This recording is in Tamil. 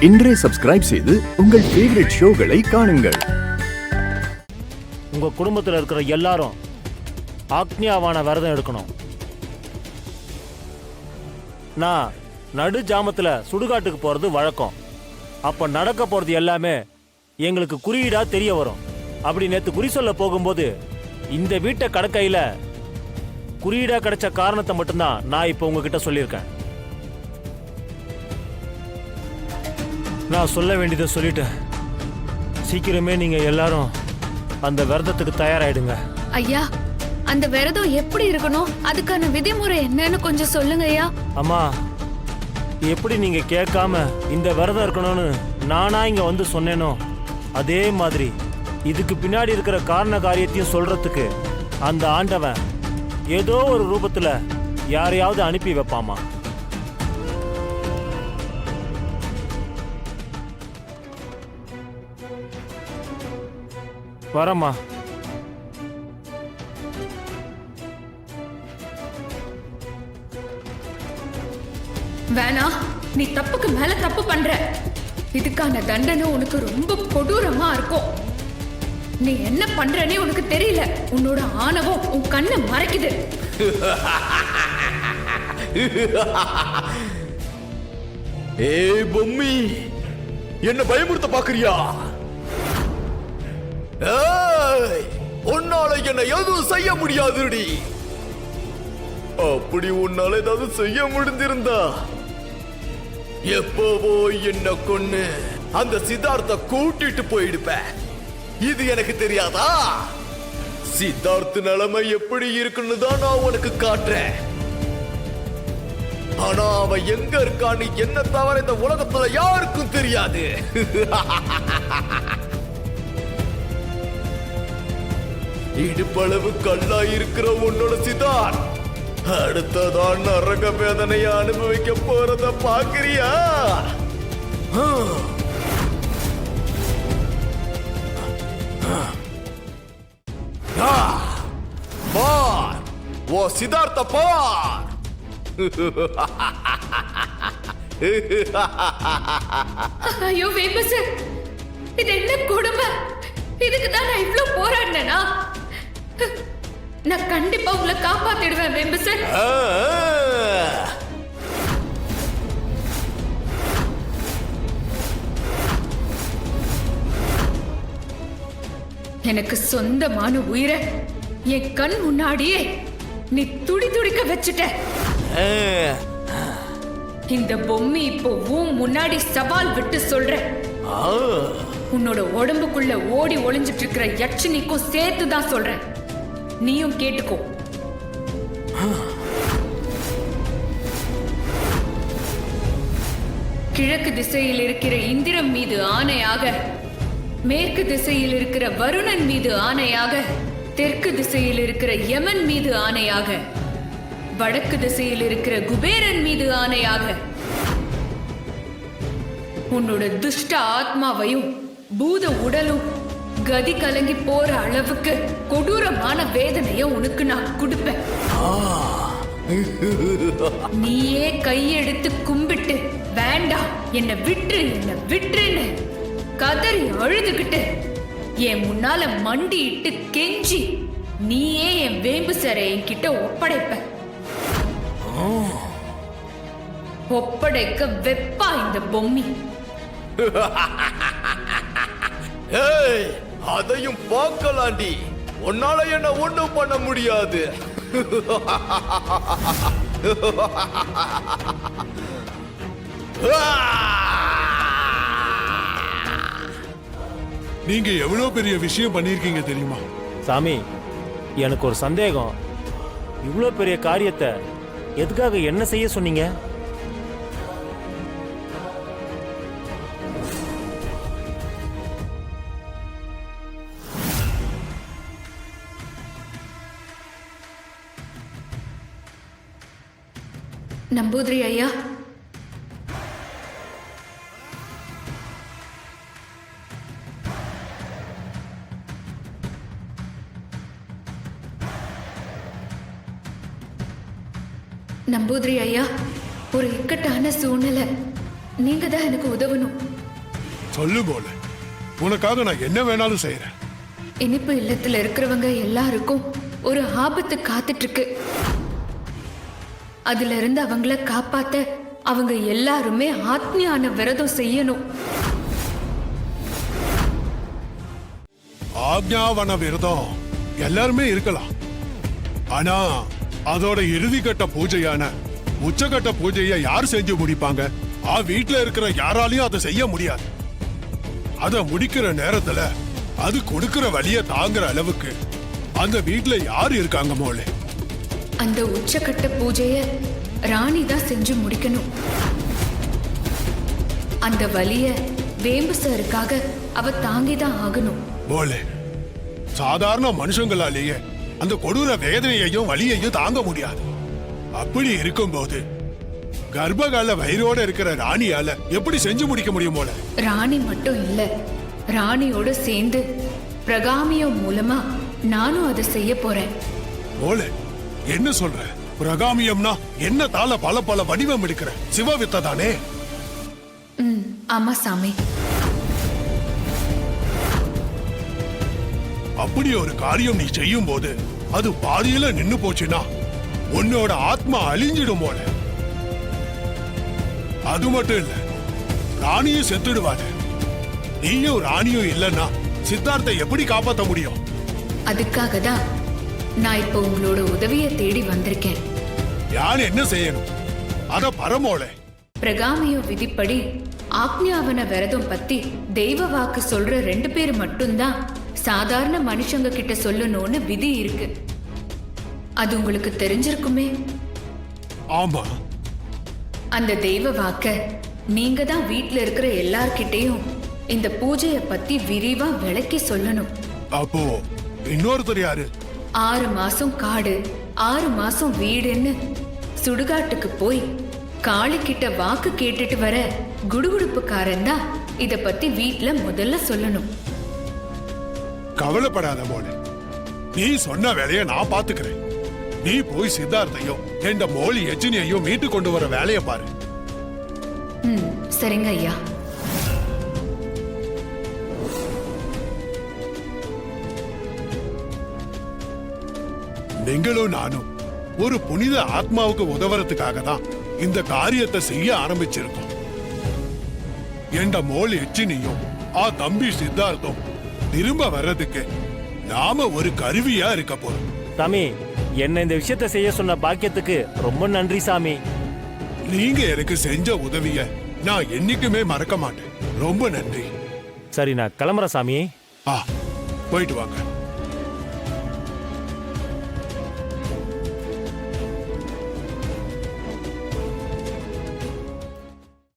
இன்றே சப்ஸ்கிரைப் செய்து உங்கள் ஃபேவரட் ஷோகளை காணுங்கள். உங்க குடும்பத்தில் இருக்கிற எல்லாரும் ஆக்ஞாவான விரதம் எடுக்கணும். நான் நடு ஜாமத்துல சுடுகாட்டுக்கு போறது வழக்கம். அப்ப நடக்க போறது எல்லாமே எங்களுக்கு குறியீடா தெரிய வரும். அப்படி நேத்து குறி சொல்ல போகும்போது இந்த வீட்டை கடக்கையில குறியீடா கிடைச்ச காரணத்தை மட்டும்தான் நான் இப்ப உங்ககிட்ட சொல்லியிருக்கேன். நான் சொல்ல வேண்டியதை சொல்லிட்டேன். சீக்கிரமே நீங்க எல்லாரும் அந்த விரதத்துக்கு தயாராயிடுங்க. ஐயா, அந்த விரதம் எப்படி இருக்கணும், அதுக்கான விதிமுறை என்னன்னு கொஞ்சம் சொல்லுங்க ஐயா. அம்மா, எப்படி நீங்க கேட்காம இந்த விரதம் இருக்கணும்னு நானா இங்க வந்து சொன்னேனோ அதே மாதிரி இதுக்கு பின்னாடி இருக்கிற காரண காரியத்தையும் சொல்றதுக்கு அந்த ஆண்டவன் ஏதோ ஒரு ரூபத்துல யாரையாவது அனுப்பி வைப்பாமா. வரமா. வேணா, நீ தப்புக்கு மேல தப்பு பண்ற. இதுக்கான தண்டனை உனக்கு ரொம்ப கொடூரமா இருக்கும். நீ என்ன பண்றனே உனக்கு தெரியல. உன்னோட ஆணவம் உன் கண்ணை மறைக்குது. ஏய் பொம்மி, என்ன பயமுறுத்த பாக்குறியா? உன்னால என்ன எதுவும் செய்ய முடியாதுடி. அப்படி உன்னால ஏதாவது செய்ய முடிந்திருந்தா எப்பவோ என்ன கொன்னு அந்த சித்தார்த்த கூட்டிட்டு போயிடுப்ப. இது எனக்கு தெரியாதா? சித்தார்த்த நிலைமை எப்படி இருக்குன்னு தான் நான் உனக்கு காட்டுறேன். ஆனா அவன் எங்க இருக்கான்னு என்ன தவிர இந்த உலகத்துல யாருக்கும் தெரியாது. இடுப்பளவு கல்லா இருக்கிற உன்னோட சிதார் அடுத்ததான் நரக வேதனையை அனுபவிக்க போறத பாக்குறியா? பார், ஓ சித்தார்த்த பார். ஐயோ வேம்பஸ், இது என்ன கொடுமை? இதுக்கு தான் நான் இவ்ளோ போராடினேனா? நான் கண்டிப்பா உங்களை காப்பாத்திடுவேன் வேம்பஸ். எனக்கு சொந்தமான உயிரை என் கண் முன்னாடியே நீ துடி துடிக்க வச்சுட்ட. இந்த பொம்மி இப்போ உன் முன்னாடி சவால் விட்டு சொல்ற. உன்னோட உடம்புக்குள்ள ஓடி ஒளிஞ்சிட்டு இருக்கிற யட்சணிக்கும் சேர்த்துதான் சொல்றேன். நீயும் கேட்டுக்கோ. கிழக்கு திசையில் இருக்கிற இந்திரன் மீது ஆணையாக, மேற்கு திசையில் இருக்கிற வருணன் மீது ஆணையாக, தெற்கு திசையில் இருக்கிற யமன் மீது ஆணையாக, வடக்கு திசையில் இருக்கிற குபேரன் மீது ஆணையாக, உன்னோட துஷ்ட ஆத்மாவையும் பூத உடலும் கதி கலங்கி போற அளவுக்கு கொடூரமான வேதனைய உனக்கு நான் கொடுப்பேன். நீயே கையெடுத்து கும்பிட்டு வேண்டாம் என்ன விட்டுரு என்ன விட்டுருன்னு கதறி அழுதுகிட்டு என் முன்னால மண்டிட்டு கெஞ்சி நீயே என் வேம்பு சரை என்கிட்ட ஒப்படைப்ப. ஒப்படைக்க வெப்பா இந்த பொம்மி. அதையும் பார்க்கலாண்டி. உன்னால என்ன ஒண்ணும் பண்ண முடியாது. நீங்க எவ்வளவு பெரிய விஷயம் பண்ணிருக்கீங்க தெரியுமா? சாமி, எனக்கு ஒரு சந்தேகம். இவ்வளோ பெரிய காரியத்தை எதுக்காக என்ன செய்ய சொன்னீங்க? நம்பூதிரி ஐயா, நம்பூதிரி ஐயா, ஒரு இக்கட்டான சூழ்நிலை. நீங்க தான் எனக்கு உதவணும். சொல்லு போல, உனக்காக நான் என்ன வேணாலும் செய்யறேன். இனிப்பு இல்லத்துல இருக்கிறவங்க எல்லாருக்கும் ஒரு ஆபத்து காத்துட்டு இருக்கு. அதுல இருந்து அவங்கள காப்பாத்த அவங்க எல்லாருமே ஆத்மியான விரதம் செய்யணும். ஆக்ஞாவன விரதம் எல்லாருமே இருக்கலாம். ஆனா அதோட இறுதிக்கட்ட பூஜையான உச்சகட்ட பூஜையை யார் செஞ்சு முடிப்பாங்க? வீட்டுல இருக்கிற யாராலையும் அதை செய்ய முடியாது. அத முடிக்கிற நேரத்துல அது கொடுக்கிற வழிய தாங்குற அளவுக்கு அந்த வீட்டுல யார் இருக்காங்க மோளே? அந்த உச்சகட்ட பூஜைய ராணி தான் செஞ்சு முடிக்கணும். அந்த வலிய வேம்பு சாருக்காக அவ தாங்கிதான் ஆகணும். மோளே, சாதாரண மனுஷங்களாலேயே அந்த கொடூர வேதனையையும் வலியையும் தாங்க முடியாது. அப்படி இருக்கும்போது கர்ப்பகால வயிறோட இருக்கிற ராணியால எப்படி செஞ்சு முடிக்க முடியும் போல? ராணி மட்டும் இல்ல, ராணியோட சேர்ந்து பிரகாமியம் மூலமா நானும் அதை செய்ய போறேன். போல என்ன சொல்ற? பிரகாமியம்னா என்ன? தாள பல பல வடிவம் எடுக்கிற சிவவித்த தானே? ஆமா சாமி. அப்படி ஒரு காரியம் நீ செய்யும் போது அது பாதியில நின்னு போச்சுன்னா உன்னோட ஆத்மா அழிஞ்சிடும் போல. அது மட்டும் இல்ல, ராணியும் செத்துடுவாங்க. நீயும் ராணியும் இல்லன்னா சித்தார்த்தை எப்படி காப்பாற்ற முடியும்? அதுக்காக தான் நான் இப்போ உங்களோட உதவியை தேடி வந்திருக்கேன். யார் என்ன செய்யணும்? அத பரமோளே. பிரகாமிய விதிப்படி ஆக்ஞாவன விரதம் பத்தி தெய்வ வாக்கு சொல்ற 2 பேர் மட்டும்தான் சாதாரண மனுஷங்க கிட்ட சொல்லணும்னு விதி இருக்கு. அது உங்களுக்கு தெரிஞ்சிருக்குமே. ஆமா. அந்த தெய்வ வாக்க நீங்க தான் வீட்ல இருக்கிற எல்லார்கிட்டையும் இந்த பூஜைய பத்தி விரிவா விளக்கி சொல்லணும். அப்போ இன்னொருத்தர் யாரு? 6 மாசம் காடு 6 மாசம் வீடுன்னு சுடுகாட்டுக்கு போய் காளி கிட்ட வாக்கு கேட்டுட்டு வர குடுகுடுப்புக்காரன் தான் இத பத்தி வீட்ல முதல்ல சொல்லணும். கவலைப்படாத மோளே, நீ சொன்ன வேலையை நான் பாத்துக்கிறேன். நீ போய் சித்தார்த்தையும் என்ற மோலி எச்சினியையும் மீட்டு கொண்டு வர வேலையை பாரு. சரிங்க ஐயா. நீங்களும் நானும் ஒரு புனித ஆத்மாவுக்கு உதவுறதுக்காக தான் இந்த காரியத்தை செய்ய ஆரம்பிச்சிருக்கோம். என்ற மோல் எச்சினியும் தம்பி சித்தார்த்தம் திரும்ப வர்றதுக்கு நாம ஒரு கருவியா இருக்க போறோம். சாமி, என்ன இந்த விஷயத்தை செய்ய சொன்ன பாக்கியத்துக்கு ரொம்ப நன்றி சாமி. நீங்க எனக்கு செஞ்ச உதவிய நான் என்னைக்குமே மறக்க மாட்டேன். ரொம்ப நன்றி. சரி, நான் கிளம்புறேன் சாமி. போயிட்டு வாங்க.